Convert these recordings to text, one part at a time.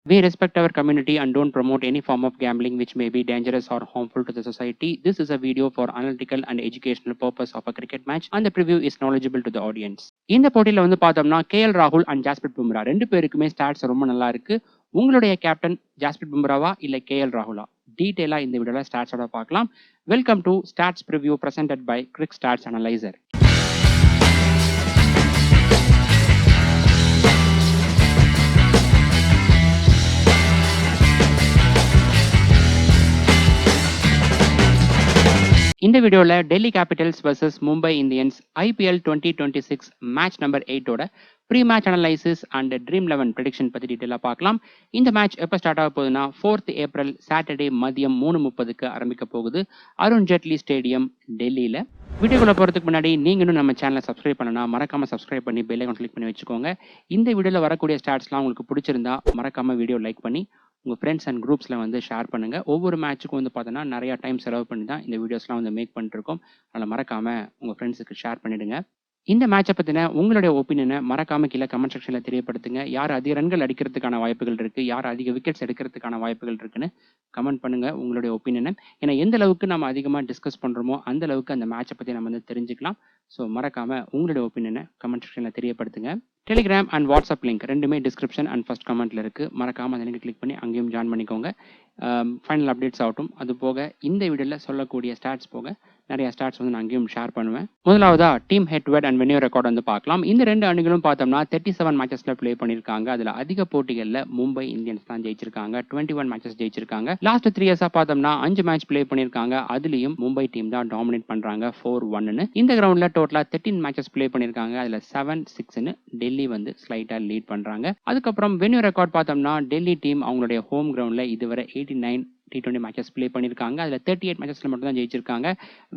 We respect our community and don't promote any form of gambling which may be dangerous or harmful to the society. This is a video for analytical and educational purpose of a cricket match and the preview is knowledgeable to the audience. இந்த போட்டியில வந்து பார்த்தோம்னா KL ராகுல் and Jasprit Bumrah ரெண்டு பேருக்குமே stats ரொம்ப நல்லா இருக்கு. உங்களுடைய கேப்டன் ஜாஸ்பிரிட் பும்ராவா இல்ல கேஎல் ராகுலா? டீடைலா இந்த வீடியோல ஸ்டாட்ஸோட பார்க்கலாம். Welcome to stats preview presented by Crick Stats Analyzer. இந்த வீடியோல Delhi capitals vs Mumbai Indians IPL 2026 match number 8 ஓட pre match analysis and dream 11 prediction பத்தி டீடைலா பார்க்கலாம். இந்த மேட்ச் எப்போ ஸ்டார்ட் ஆக போகுதுன்னா 4th ஏப்ரல் சாட்டர்டே மதியம் 3:30க்கு ஆரம்பிக்க போகுது அருண் ஜேட்லி ஸ்டேடியம் டெல்லியில. வீடியோக்குள்ள போறதுக்கு முன்னாடி நீங்களும் நம்ம சேனலை சப்ஸ்கிரைப் பண்ணனா மறக்காம சப்ஸ்கிரைப் பண்ணி பெல் ஐகான் கிளிக் பண்ணி வச்சுக்கோங்க. இந்த வீடியோல வரக்கூடிய ஸ்டாட்ஸ்லாம் உங்களுக்கு பிடிச்சிருந்தா மறக்காம வீடியோ லைக் பண்ணி உங்கள் ஃப்ரெண்ட்ஸ் அண்ட் குரூப்ஸில் வந்து ஷேர் பண்ணுங்கள். ஒவ்வொரு மேட்ச்சுக்கும் வந்து பார்த்தோன்னா நிறையா டைம் செலவு பண்ணி தான் இந்த வீடியோஸ்லாம் வந்து மேக் பண்ணிருக்கோம். அதனால் மறக்காமல் உங்கள் ஃப்ரெண்ட்ஸுக்கு ஷேர் பண்ணிவிடுங்க. இந்த மேட்சை பற்றின உங்களுடைய ஒப்பீனியனை மறக்காமல் கீழே கமெண்ட் செக்ஷனில் தெரியப்படுத்துங்க. யார் அதிக ரன்கள் அடிக்கிறதுக்கான வாய்ப்புகள் இருக்குது, யார் அதிக விக்கெட்ஸ் எடுக்கிறதுக்கான வாய்ப்புகள் இருக்குன்னு கமெண்ட் பண்ணுங்கள் உங்களுடைய ஒப்பீனியனை. ஏன்னா எந்த அளவுக்கு நம்ம அதிகமாக டிஸ்கஸ் பண்ணுறோமோ அந்த அளவுக்கு அந்த மேட்சை பற்றி நம்ம வந்து தெரிஞ்சுக்கலாம். ஸோ மறக்காமல் உங்களுடைய ஒப்பீனியனை கமெண்ட் செக்ஷனில் தெரியப்படுத்துங்க. டெலிகிராம் அண்ட் வாட்ஸ்அப் லிங்க் ரெண்டுமே டிஸ்கிரிப்ஷன் அண்ட் ஃபர்ஸ்ட் கமெண்ட்டில் இருக்குது. மறக்காமல் அந்த லிங்க் கிளிக் பண்ணி அங்கேயும் ஜாயின் பண்ணிக்கோங்க. ஃபைனல் அப்டேட்ஸ் ஆகட்டும். அது போக இந்த வீடியோவில் சொல்லக்கூடிய ஸ்டாட்ஸ் போக நிறைய ஸ்டாட்ஸ் வந்து நான் அங்கேயும் ஷேர் பண்ணுவேன். முதலாவதா team head to head and venue record வந்து பார்க்கலாம். இந்த ரெண்டு அணிகளும் பார்த்தோம்னா 37 மேட்சஸ்ல ப்ளே பண்ணியிருக்காங்க. அதில் அதிக போட்டிகளில் மும்பை இந்தியன்ஸ் தான் ஜெயிச்சிருக்காங்க. 21 மேட்சஸ் ஜெயிச்சிருக்காங்க. லாஸ்ட் 3 இயர்ஸா பார்த்தோம்னா 5 மேட்ச் ப்ளே பண்ணியிருக்காங்க. அதுலேயும் மும்பை டீம் தான் டாமினேட் பண்றாங்க 4-1. இந்த கிரவுண்ட்ல டோட்டலா 13 மேட்சஸ் ப்ளே பண்ணியிருக்காங்க. அதில் 7-6 டெல்லி வந்து ஸ்லைட்டா லீட் பண்றாங்க. அதுக்கப்புறம் வென்யூ ரெக்கார்ட் பார்த்தோம்னா டெல்லி டீம் அவங்களுடைய ஹோம் கிரவுண்ட்ல இதுவரை 89 T20 மேட்சஸ் ப்ளே பண்ணியிருக்காங்க. அதில் 38 மேட்சஸ்ல மட்டும் தான் ஜெயிச்சிருக்காங்க.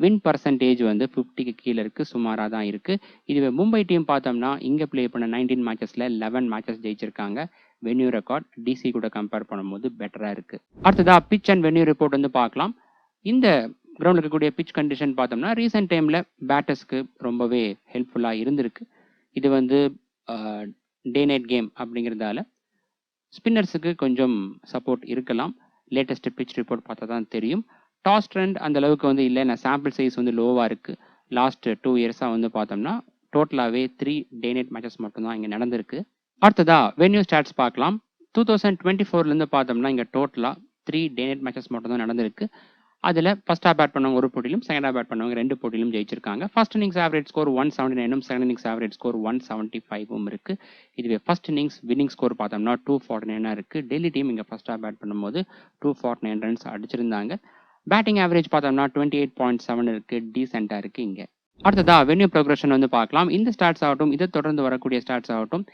வின் பர்சன்டேஜ் வந்து 50க்கு கீழே இருக்கு, சுமாராக தான் இருக்கு. இதுவே மும்பை டீம் பார்த்தோம்னா இங்கே ப்ளே பண்ண 19 மேட்சஸ்ல 11 மேட்சஸ் ஜெயிச்சிருக்காங்க. வென்யூ ரெக்கார்ட் டிசி கூட கம்பேர் பண்ணும்போது பெட்டரா இருக்கு. அடுத்ததா பிச் அண்ட் வென்யூ ரிப்போர்ட் வந்து பார்க்கலாம். இந்த கிரவுண்டில் இருக்கக்கூடிய பிச் கண்டிஷன் பார்த்தோம்னா ரீசெண்ட் டைம்ல பேட்டர்ஸ்க்கு ரொம்பவே ஹெல்ப்ஃபுல்லா இருந்திருக்கு. இது வந்து டே நைட் கேம் அப்படிங்கிறதால ஸ்பின்னர்ஸுக்கு கொஞ்சம் சப்போர்ட் இருக்கலாம். லேட்டஸ்ட் பிச் ரிப்போர்ட் பார்த்தா தான் தெரியும். டாஸ் ட்ரெண்ட் அந்த அளவுக்கு வந்து இல்லை. நான் சாம்பிள் சைஸ் வந்து லோவாக இருக்குது. லாஸ்ட் 2 இயர்ஸாக வந்து பார்த்தோம்னா டோட்டலாகவே 3 டே நைட் மேட்சஸ் மட்டும்தான் இங்கே நடந்திருக்கு. அடுத்ததா வென்யூ ஸ்டாட்ஸ் பார்க்கலாம். 2024லேருந்து பார்த்தோம்னா இங்கே டோட்டலாக 3 டே நைட் மேட்சஸ் மட்டும் தான் நடந்திருக்கு. அதில் ஃபர்ஸ்ட் ஹாஃப் பேட் பண்ணவங்க ஒரு போட்டியிலும் செகண்ட் ஹாஃப் பேட் பண்ணவங்க 2 போட்டியிலும் ஜெயிச்சிருக்காங்க. First innings average score 179 second innings average score 175 இருக்கு. இதுவே ஃபர்ஸ்ட் இன்னிங்ஸ் வின்னிங் ஸ்கோர் பார்த்தோம்னா 249 இருக்கு. டெல்லி டீம் இங்கே ஃபர்ஸ்ட் ஹாஃப் பேட் பண்ணும்போது 249 ரன்ஸ் அடிச்சிருந்தாங்க. பேட்டிங் ஆவரேஜ் பார்த்தோம்னா 28.7 இருக்கு. டீசெண்டா இருக்கு இங்கே. அடுத்ததா வென்யூ ப்ரோக்ரஷன் வந்து பார்க்கலாம். இந்த ஸ்டாட்ஸ் ஆகட்டும், இதை தொடர்ந்து வரக்கூடிய ஸ்டாட்ஸ் ஆகட்டும்,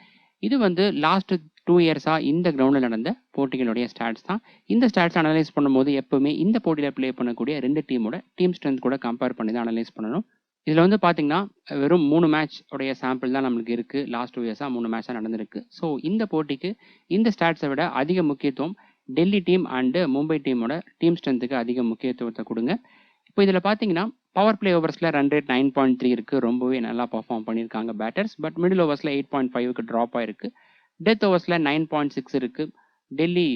இது வந்து லாஸ்ட் 2 இயர்ஸா இந்த கிரவுண்டில் நடந்த போட்டிகளுடைய ஸ்டாட்ஸ் தான். இந்த ஸ்டாட்ஸ் அனலைஸ் பண்ணும்போது எப்பவுமே இந்த போட்டியில் ப்ளே பண்ணக்கூடிய 2 டீமோட டீம் ஸ்ட்ரென்த் கூட கம்பேர் பண்ணி தான் அனலைஸ் பண்ணணும். இதில் வந்து பார்த்தீங்கன்னா வெறும் 3 மேட்ச் உடைய சாம்பிள் தான் நம்மளுக்கு இருக்குது. லாஸ்ட் 2 இயர்ஸாக 3 மேட்ச் தான் நடந்திருக்கு. ஸோ இந்த போட்டிக்கு இந்த ஸ்டாட்ஸை விட அதிக முக்கியத்துவம் டெல்லி டீம் அண்டு மும்பை டீமோட டீம் ஸ்ட்ரென்த்துக்கு அதிக முக்கியத்துவத்தை கொடுங்க. இப்போ இதில் பார்த்தீங்கன்னா பவர் பிளே ஓவர்ஸில் ரன் ரேட் 9.3 இருக்குது. ரொம்பவே நல்லா பர்ஃபார்ம் பண்ணியிருக்காங்க பேட்டர்ஸ். பட் மிடில் ஓவர்ஸில் 8.5க்கு ட்ராப் ஆயிருக்கு. டெத் ஓவர்ஸில் 9.6 இருக்கு. டெல்லி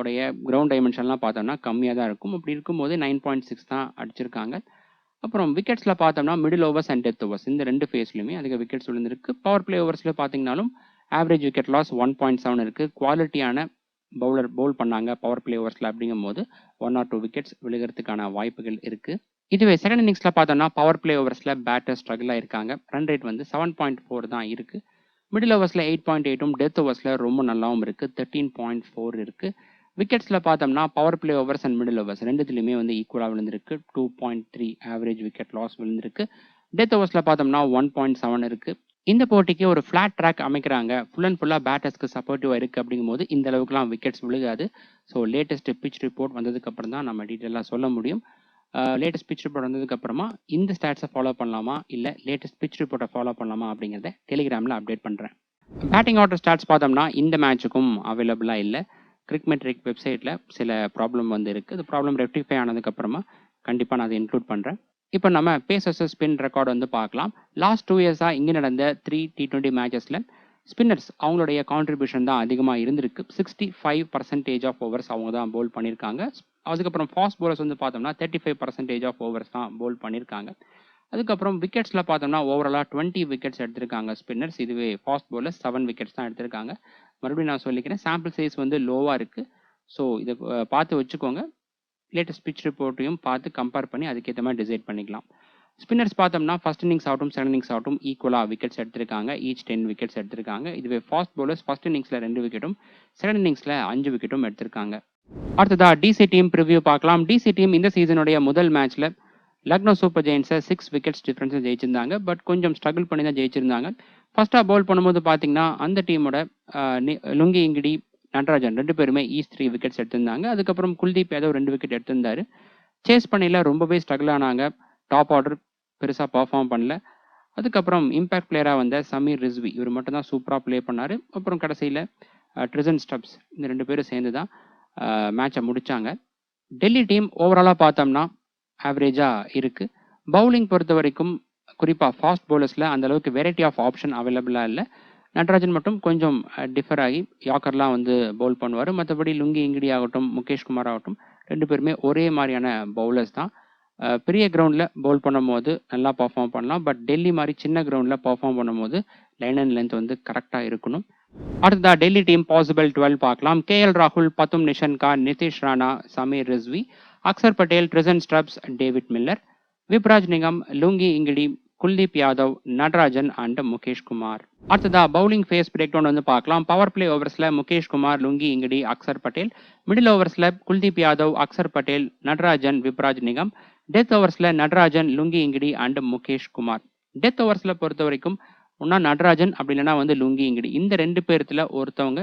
உடைய கிரவுண்ட் டைமென்ஷன்லாம் பார்த்தோம்னா கம்மியாக தான் இருக்கும். அப்படி இருக்கும்போது 9.6 தான் அடிச்சிருக்காங்க. அப்புறம் விக்கெட்ஸில் பார்த்தோம்னா middle overs and death overs இந்த 2 ஃபேஸ்லையுமே அதிக விக்கெட்ஸ் விழுந்திருக்கு. பவர் பிளே ஓவர்ஸில் பார்த்தீங்கன்னாலும் ஆவரேஜ் விக்கெட் லாஸ் 1.7 இருக்கு. குவாலிட்டியான பவுல் பண்ணாங்க பவர் பிளே ஓவர்ஸில். அப்படிங்கும்போது 1 or 2 விக்கெட்ஸ் விழுகிறதுக்கான வாய்ப்புகள் இருக்கு. இதுவே செகண்ட் இன்னிங்ஸில் பார்த்தோம்னா பவர் பிளே ஓவர்ஸில் பேட்டர் ஸ்ட்ரகிள் ஆயிருக்காங்க. ரன் ரேட் வந்து 7.4 தான் இருக்கு. மிடில் ஓவர்ஸில் 8.8 டெத் ஓவர்ஸில் ரொம்ப நல்லாவும் இருக்கு. 13.4 இருக்கு. விக்கெட்ஸில் பார்த்தோம்னா power play overs and middle overs ரெண்டுத்துலையுமே வந்து ஈக்குவலாக விழுந்திருக்கு. 2.3 ஆவரேஜ் விக்கெட் லாஸ் விழுந்திருக்கு. டெத் ஓவர்ஸில் பார்த்தோம்னா 1.7 இருக்கு. இந்த போட்டிக்கு ஒரு ஃபிளாட் ட்ராக் அமைக்கிறாங்க. ஃபுல் அண்ட் ஃபுல்லாக பேட்டர்ஸ்க்கு சப்போர்ட்டிவாக இருக்குது. அப்படிங்கும்போது இந்த அளவுக்குலாம் விக்கெட்ஸ் விழுகாது. ஸோ லேட்டஸ்ட் பிச் ரிப்போர்ட் வந்ததுக்கப்புறம் தான் நம்ம டீட்டெயிலாக சொல்ல முடியும். லேட்டஸ்ட் பிச் ரிப்போர்ட் வந்ததுக்கப்புறமா இந்த ஸ்டாட்ஸை ஃபாலோ பண்ணலாமா இல்லை லேட்டஸ்ட் பிச் ரிப்போர்ட்டை ஃபாலோ பண்ணலாமா அப்படிங்கிறத டெலிகிராமில் அப்டேட் பண்ணுறேன். பேட்டிங் ஆர்டர் ஸ்டாட்ஸ் பார்த்தோம்னா இந்த மேட்சுக்கும் அவைலபிளாக இல்லை. கிரிக்மெட்ரிக் வெப்சைட்டில் சில ப்ராப்ளம் வந்து இருக்குது. அது ப்ராப்ளம் ரெக்டிஃபை ஆனதுக்கப்புறமா கண்டிப்பாக நான் அதை இன்க்ளூட் பண்ணுறேன். இப்போ நம்ம பேஸ் வர்சஸ் ஸ்பின் ரெக்கார்டு வந்து பார்க்கலாம். லாஸ்ட் 2 இயர்ஸாக இங்கே நடந்த 3 T20 மேட்சஸில் ஸ்பின்னர்ஸ் அவங்களுடைய கான்ட்ரிபியூஷன் தான் அதிகமாக இருந்திருக்கு. 65% ஆஃப் ஓவர்ஸ் அவங்க தான் பவுல் பண்ணியிருக்காங்க. அதுக்கப்புறம் ஃபாஸ்ட் பவுலர்ஸ் வந்து பார்த்தோம்னா 35% ஆஃப் ஓவர்ஸ் தான் பவுல் பண்ணியிருக்காங்க. அதுக்கப்புறம் விக்கெட்ஸில் பார்த்தோம்னா ஓவராலாக 20 விக்கெட்ஸ் எடுத்திருக்காங்க ஸ்பின்னர்ஸ். இதுவே ஃபாஸ்ட் பவுலர்ஸ் 7 விக்கெட்ஸ் தான் எடுத்திருக்காங்க. மறுபடியும் நான் சொல்லிக்கிறேன், சாம்பிள் சைஸ் வந்து லோவாக இருக்குது. ஸோ இதை பார்த்து வச்சுக்கோங்க. லேட்டஸ்ட் பிச் ரிப்போர்ட்டையும் பார்த்து கம்பேர் பண்ணி அதுக்கேற்ற மாதிரி டிசைட் பண்ணிக்கலாம். ஸ்பின்னர்ஸ் பார்த்தோம்னா ஃபர்ஸ்ட் இன்னிங்ஸ் ஆகட்டும் செகண்ட் இன்னிங்ஸ் ஆகட்டும் ஈக்குவலாக விக்கெட்ஸ் எடுத்திருக்காங்க. ஈச் 10 விக்கெட்ஸ் எடுத்திருக்காங்க. இதுவே ஃபாஸ்ட் பவுலர்ஸ் ஃபர்ஸ்ட் இன்னிங்ஸில் 2 விக்கெட்டும் செகண்ட் இன்னிங்ஸில் 5 விக்கெட்டும் எடுத்திருக்காங்க. அடுத்ததா டிசி டீம் ப்ரிவ்யூ பார்க்கலாம். டிசி டீம் இந்த சீசனுடைய முதல் மேட்ச்ல லக்னோ சூப்பர் ஜெயின்ஸை 6 விக்கெட்ஸ் டிஃபரன்ஸ் ஜெயிச்சிருந்தாங்க. பட் கொஞ்சம் ஸ்ட்ரகிள் பண்ணி தான் ஜெயிச்சிருந்தாங்க. ஃபர்ஸ்ட்டாக பவுல் பண்ணும்போது பார்த்தீங்கன்னா அந்த டீமோட லுங்கி இங்கிடி, நடராஜன் 2 பேருமே ஈச் 3 விக்கெட்ஸ் எடுத்திருந்தாங்க. அதுக்கப்புறம் குல்தீப் யாதவ் 2 விக்கெட் எடுத்திருந்தாரு. சேஸ் பண்ணியில் ரொம்பவே ஸ்ட்ரகிள் ஆனாங்க. டாப் ஆர்டர் பெருசாக பர்ஃபார்ம் பண்ணல. அதுக்கப்புறம் இம்பேக்ட் பிளேயராக வந்த சமீர் ரிஸ்வி இவர் மட்டும் தான் சூப்பராக ப்ளே பண்ணார். அப்புறம் கடைசியில் ட்ரிசன் ஸ்டப்ஸ் இந்த 2 பேரும் சேர்ந்து தான் மேட்சை முடித்தாங்க. டெல்லி டீம் ஓவராலாக பார்த்தோம்னா ஆவரேஜாக இருக்குது. பவுலிங் பொறுத்த வரைக்கும் குறிப்பாக ஃபாஸ்ட் பவுலர்ஸில் அந்தளவுக்கு வெரைட்டி ஆஃப் ஆப்ஷன் அவைலபிளாக இல்லை. நடராஜன் மட்டும் கொஞ்சம் டிஃபர் ஆகி யாக்கர்லாம் வந்து பவுல் பண்ணுவார். மற்றபடி லுங்கி இங்கிடி ஆகட்டும் முகேஷ் குமார் ஆகட்டும் 2 பேருமே ஒரே மாதிரியான பவுலர்ஸ் தான். பெரிய கிரவுண்டில் பவுல் பண்ணும்போது நல்லா பர்ஃபார்ம் பண்ணலாம். பட் டெல்லி மாதிரி சின்ன கிரவுண்டில் பர்ஃபார்ம் பண்ணும்போது லைன் அண்ட் லென்த் வந்து கரெக்டாக இருக்கணும். அடுத்ததா டெல்லி டீம் பாசிபிள் 12 பார்க்கலாம். கேஎல் ராகுல், Pathum Nissanka, Nitish Rana, Sameer Rizvi, Axar Patel, Tristan Stubbs, David Miller, Vipraj Nigam, Lungi Ngidi, Kuldeep Yadav, Natarajan and Mukesh Kumar. அடுத்ததா பவுலிங் ஃபேஸ் பிரேக் டவுன் வந்து பார்க்கலாம். பவர் பிளே ஓவர்ஸில் Mukesh Kumar, Lungi Ngidi, Axar Patel. Middle ஓவர்ஸில் குல்தீப் யாதவ், அக்சர் பட்டேல், நடராஜன், விப்ராஜ் நிகம். டெத் ஓவர்ஸில் Natarajan, Lungi Ngidi and Mukesh Kumar. Death ஓவர்ஸில் பொறுத்த வரைக்கும் ஒன்றா நடராஜன் அப்படி இல்லைனா வந்து லுங்கி இங்கிடி இந்த 2 பேர்த்தில் ஒருத்தவங்க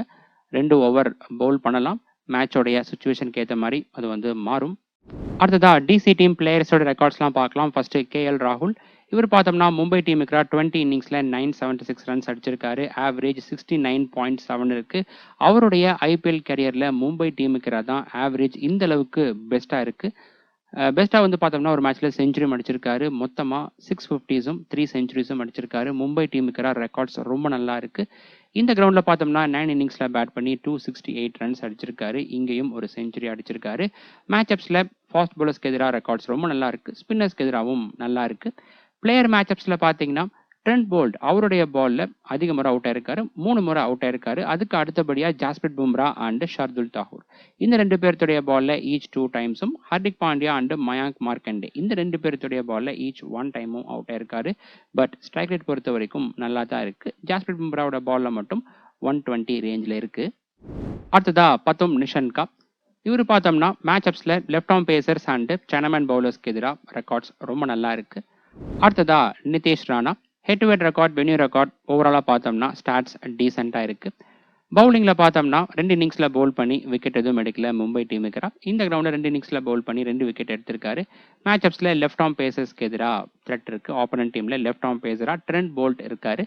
2 ஓவர் பவுல் பண்ணலாம். மேட்சோடைய சுச்சுவேஷனுக்கு ஏற்ற மாதிரி அது வந்து மாறும். அடுத்ததா டிசி டீம் பிளேயர்ஸோட ரெக்கார்ட்ஸ்லாம் பார்க்கலாம். ஃபர்ஸ்ட் கேஎல் ராகுல் இவர் பார்த்தோம்னா மும்பை டீமுக்கு 20 இன்னிங்ஸில் 976 ரன்ஸ் அடிச்சிருக்காரு. ஆவரேஜ் 69.7 இருக்குது. அவருடைய ஐபிஎல் கரியரில் மும்பை டீமுக்கு தான் ஆவரேஜ் இந்த அளவுக்கு பெஸ்ட்டாக இருக்குது. பெஸ்ட்டாக வந்து பார்த்தோம்னா ஒரு மேட்ச்சில் செஞ்சுரியும் அடிச்சிருக்காரு. மொத்தமாக 650ஸும் 3 செஞ்சுரிஸும் அடிச்சிருக்காரு. மும்பை டீமுக்கு ரெக்கார்ட்ஸ் ரொம்ப நல்லா இருக்குது. இந்த கிரவுண்டில் பார்த்தோம்னா 9 இன்னிங்ஸில் பேட் பண்ணி 268 ரன்ஸ் அடிச்சிருக்காரு. இங்கேயும் ஒரு செஞ்சுரி அடிச்சிருக்காரு. மேட்சப்ஸில் ஃபாஸ்ட் பவுலர்ஸ்க்கு எதிராக ரெக்கார்ட்ஸ் ரொம்ப நல்லா இருக்குது. ஸ்பின்னர்ஸ்க்கு எதிராகவும் நல்லா இருக்குது. பிளேயர் மேட்சப்ஸில் பார்த்தீங்கன்னா ட்ரெண்ட் போல்ட் அவருடைய பாலில் அதிக முறை அவுட் ஆயிருக்காரு. 3 முறை அவுட் ஆயிருக்காரு. அதுக்கு அடுத்தபடியாக ஜாஸ்பிரிட் பும்ரா அண்ட் ஷர்துல் தாகூர் இந்த 2 பேர்த்துடைய பாலில் ஈச் 2 டைம்ஸும், ஹர்திக் பாண்டியா அண்ட் மயாங்க் மார்க்கண்டே இந்த 2 பேர்த்துடைய பாலில் ஈச் 1 டைமும் அவுட் ஆயிருக்காரு. பட் ஸ்ட்ரைக் ரேட் பொறுத்த வரைக்கும் நல்லா தான் இருக்குது. ஜாஸ்பிரிட் பும்ராவோட பாலில் மட்டும் 120 ரேஞ்சில் இருக்குது. அடுத்ததா பத்தும் நிஷன்கா இவர் பார்த்தோம்னா மேட்சப்ஸில் left arm pacers and chinaman பவுலர்ஸ்க்கு எதிராக ரெக்கார்ட்ஸ் ரொம்ப நல்லா இருக்குது. அடுத்ததா Nitish Rana head to head record, venue record ஓவராலாக பார்த்தோம்னா ஸ்டாட்ஸ் டீசெண்டாக இருக்குது. பவுலிங்கில் பார்த்தோம்னா 2 இன்னிங்ஸில் பவுல் பண்ணி விக்கெட் எதுவும் எடுக்கல மும்பை டீமுக்கு. இந்த கிரவுண்டில் 2 இன்னிங்ஸில் பவுல் பண்ணி 2 விக்கெட் எடுத்திருக்காரு. மேட்சப்ஸில் லெஃப்ட் ஆர்ம் பேசர்ஸ்க்கு எதிராக த்ரெட் இருக்குது. ஆப்போனன்ட் டீமில் லெஃப்ட் ஆர்ம் பேசராக ட்ரெண்ட் போல்ட் இருக்காரு.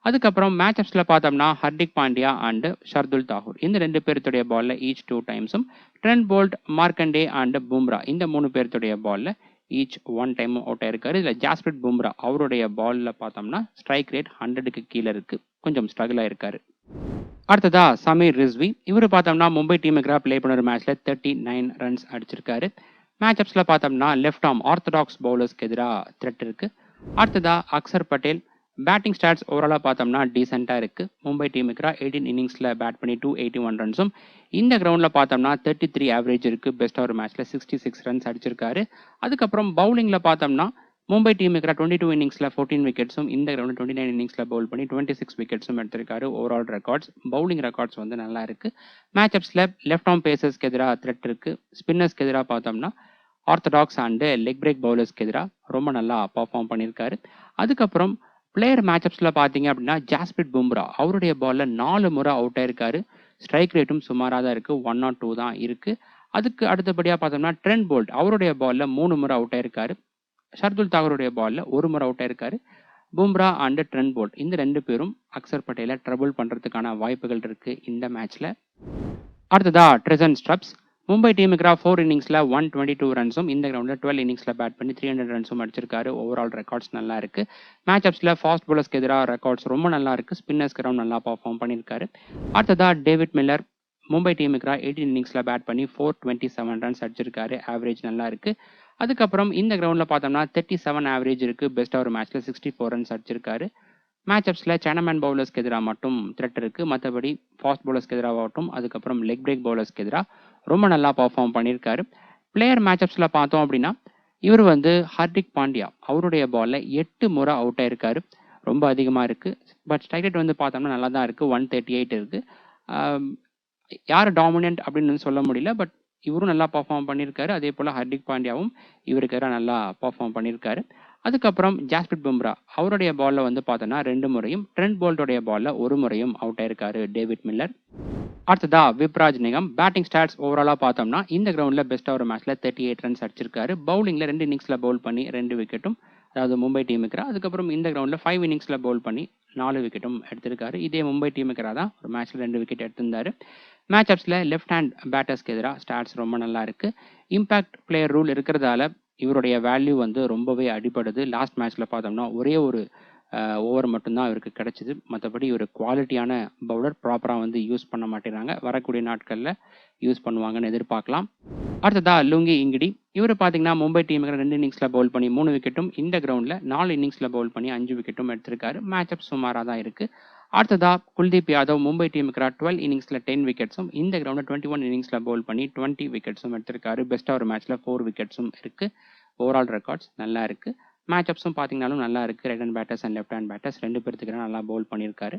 அதுக்கப்புறம் மேட்சப்ஸில் பார்த்தோம்னா ஹர்திக் பாண்டியா அண்ட் ஷர்துல் தாகூர் இந்த 2 பேர்த்துடைய பாலில் ஈச் 2 டைம்ஸும், Trent Boult, Markande and Bumrah இந்த 3 பேர்த்துடைய பாலில் ஈச் 1 டைமும் அவுட் ஆயிருக்காரு. இதில் ஜாஸ்பிரிட் பும்ரா அவருடைய பாலில் பார்த்தோம்னா ஸ்ட்ரைக் ரேட் 100க்கு கீழே இருக்குது. கொஞ்சம் ஸ்ட்ரகிள் ஆயிருக்காரு. அடுத்ததா சமீர் ரிஸ்வி இவர் பார்த்தோம்னா மும்பை டீமுக்கு ப்ளே பண்ணுற மேட்ச்சில் 39 ரன்ஸ் அடிச்சிருக்காரு. மேட்சப்ஸில் பார்த்தோம்னா லெஃப்ட் ஆர்ம் ஆர்த்தடாக்ஸ் பவுலர்ஸ்க்கு எதிராக த்ரெட் இருக்குது. அடுத்ததா அக்சர் பட்டேல் பேட்டிங் ஸ்டாட்ஸ் ஓவராலாக பார்த்தோம்னா டீசெண்டாக இருக்குது. மும்பை டீமுக்கு 18 இன்னிங்ஸில் பேட் பண்ணி 281 ரன்ஸும், இந்த கிரவுண்டில் பார்த்தோம்னா 33 ஆவரேஜ் இருக்குது. பெஸ்ட்டாக ஒரு மேட்ச்சில் 66 ரன்ஸ் அடிச்சிருக்காரு. அதுக்கப்புறம் பவுலிங்கில் பார்த்தோம்னா மும்பை டீமுக்கு 22 இன்னிங்ஸில் 14 விக்கெட்ஸும், இந்த கிரவுண்டில் 29 இன்னிங்ஸில் பவுல் பண்ணி 26 விக்கெட்ஸும் எடுத்திருக்காரு. ஓவரால் ரெக்கார்ட்ஸ் பவுலிங் ரெக்கார்ட்ஸ் வந்து நல்லா இருக்குது. மேட்சப்ஸில் லெஃப்ட் ஆர்ம் பேசர்ஸ்க்கு எதிராக த்ரெட் இருக்குது. ஸ்பின்னர்ஸ்க்கு எதிராக பார்த்தோம்னா ஆர்த்தடாக்ஸ் அண்டு லெக் பிரேக் பவுலர்ஸ்க்கு எதிராக ரொம்ப நல்லா பர்ஃபார்ம் பண்ணியிருக்காரு. அதுக்கப்புறம் பிளேயர் மேட்சப்ஸில் பார்த்தீங்க அப்படின்னா ஜாஸ்பிரிட் பும்ரா அவருடைய பாலில் 4 முறை அவுட் ஆயிருக்காரு. ஸ்ட்ரைக் ரேட்டும் சுமாராக தான் இருக்குது. 102 தான் இருக்குது. அதுக்கு அடுத்தபடியாக பார்த்தோம்னா ட்ரெண்ட் போல்ட் அவருடைய பாலில் 3 முறை அவுட் ஆயிருக்காரு. ஷர்துல் தாகூருடைய பாலில் 1 முறை அவுட் ஆயிருக்காரு. பும்ரா அண்ட் ட்ரெண்ட் போல்ட் இந்த 2 பேரும் அக்சர் பட்டேலை ட்ரபிள் பண்ணுறதுக்கான வாய்ப்புகள் இருக்குது இந்த மேட்ச்சில். அடுத்ததா ட்ரிசன் ஸ்டப்ஸ் மும்பை டீமுக்கு 4 இன்னிங்ஸில் 122 ரன்ஸும் இந்த கிரவுண்டில் 12 இன்னிங்ஸில் பேட் பண்ணி 300 ரன்ஸும் அடிச்சிருக்காரு. ஓவரால் ரெக்கார்ட்ஸ் நல்லா இருக்கு. மேட்சப்ஸில் ஃபாஸ்ட் பவுலர்ஸ்க்கு எதிராக ரெக்கார்ட்ஸ் ரொம்ப நல்லா இருக்கு. ஸ்பின்னர்ஸ் கிரவுண்ட் நல்லா பர்ஃபார்ம் பண்ணியிருக்காரு. அடுத்ததா டேவிட் மில்லர் மும்பை டீமுக்கு 18 இன்னிங்ஸில் பேட் பண்ணி 427 ரன்ஸ் அடிச்சிருக்காரு. ஆவரேஜ் நல்லா இருக்கு. அதுக்கப்புறம் இந்த கிரவுண்டில் பார்த்தோம்னா 37 ஆவரேஜ் இருக்கு. பெஸ்ட்டாக ஒரு மேட்ச்ல 64 ரன்ஸ் அடிச்சிருக்காரு. மேட்சப்ஸில் சைனாமேன் பவுலர்ஸ்க்கு எதிராக மட்டும் த்ரெட் இருக்குது. மற்றபடி ஃபாஸ்ட் பவுலர்ஸ்க்கு எதிராகட்டும், அதுக்கப்புறம் லெக் பிரேக் பவுலர்ஸ்க்கு எதிராக ரொம்ப நல்லா பர்ஃபார்ம் பண்ணியிருக்காரு. பிளேயர் மேட்சப்ஸில் பார்த்தோம் அப்படின்னா இவர் ஹார்திக் பாண்டியா அவருடைய பாலில் 8 முறை அவுட் ஆயிருக்காரு. ரொம்ப அதிகமாக இருக்குது. பட் ஸ்ட்ரைக் ரேட் பார்த்தோம்னா நல்லா தான் இருக்குது. 138 இருக்குது. யார் டாமினன்ட் அப்படின்னு சொல்ல முடியல. பட் இவரும் நல்லா பர்ஃபார்ம் பண்ணியிருக்காரு. அதே போல் ஹார்திக் பாண்டியாவும் இவருக்கு எதிராக நல்லா பர்ஃபார்ம் பண்ணியிருக்காரு. அதுக்கப்புறம் ஜாஸ்பிரிட் பும்ரா அவருடைய பாலில் பார்த்தோன்னா 2 முறையும், ட்ரெண்ட் போல்ட்டோடைய பாலில் 1 முறையும் அவுட் ஆயிருக்காரு டேவிட் மில்லர். அடுத்ததா விப்ராஜ் நிகம் பேட்டிங் ஸ்டாட்ஸ் ஓவராலாக பார்த்தோம்னா இந்த கிரவுண்டில் பெஸ்ட்டாக ஒரு மேட்ச்சில் 38 ரன்ஸ் அடிச்சிருக்காரு. பவுலிங்கில் 2 இன்னிங்ஸில் பவுல் பண்ணி 2 விக்கெட்டும், அதாவது மும்பை டீமுக்கு. அதுக்கப்புறம் இந்த கிரவுண்டில் 5 இன்னிங்ஸில் பவுல் பண்ணி 4 விக்கெட்டும் எடுத்திருக்காரு. இதே மும்பை டீமுக்கு தான் ஒரு மேட்ச்சில் 2 விக்கெட் எடுத்திருந்தாரு. மேட்சப்ஸில் லெஃப்ட் ஹேண்ட் பேட்டர்ஸ்க்கு எதிராக ஸ்டாட்ஸ் ரொம்ப நல்லா இருக்கு. இம்பாக்ட் பிளேயர் ரூல் இருக்கிறதால இவருடைய வேல்யூ ரொம்பவே அடிபடுது. லாஸ்ட் மேட்ச்சில் பார்த்தோம்னா ஒரே ஒரு ஓவர் மட்டும்தான் இவருக்கு கிடைச்சிது. மற்றபடி ஒரு குவாலிட்டியான பவுலர் ப்ராப்பராக யூஸ் பண்ண மாட்டேறாங்க. வரக்கூடிய நாட்களில் யூஸ் பண்ணுவாங்கன்னு எதிர்பார்க்கலாம். அடுத்ததா லுங்கி இங்கிடி இவர் பார்த்தீங்கன்னா மும்பை டீமுக்கு 2 இன்னிங்ஸில் பவுல் பண்ணி 3 விக்கெட்டும், இந்த கிரவுண்டில் 4 இன்னிங்ஸில் பவுல் பண்ணி 5 விக்கெட்டும் எடுத்திருக்காரு. மேட்சப் சுமாராக தான் இருக்கு. அடுத்ததா குல்தீப் யாதவ் மும்பை டீமுக்கு 12 இன்னிங்ஸில் 10 விக்கெட்ஸும், இந்த கிரவுண்டில் 21 இன்னிங்ஸில் பவுல் பண்ணி 20 விக்கெட்ஸும் எடுத்திருக்காரு. பெஸ்ட்டாக ஒரு மேட்ச்சில் 4 விக்கெட்ஸும் இருக்கு. ஓவரால் ரெக்கார்ட்ஸ் நல்லா இருக்கு. மேட்சப்ஸும் பார்த்தீங்கன்னாலும் நல்லா இருக்கு. Right hand batters and left hand batters 2 பேருக்கு நல்லா பவுல் பண்ணியிருக்காரு.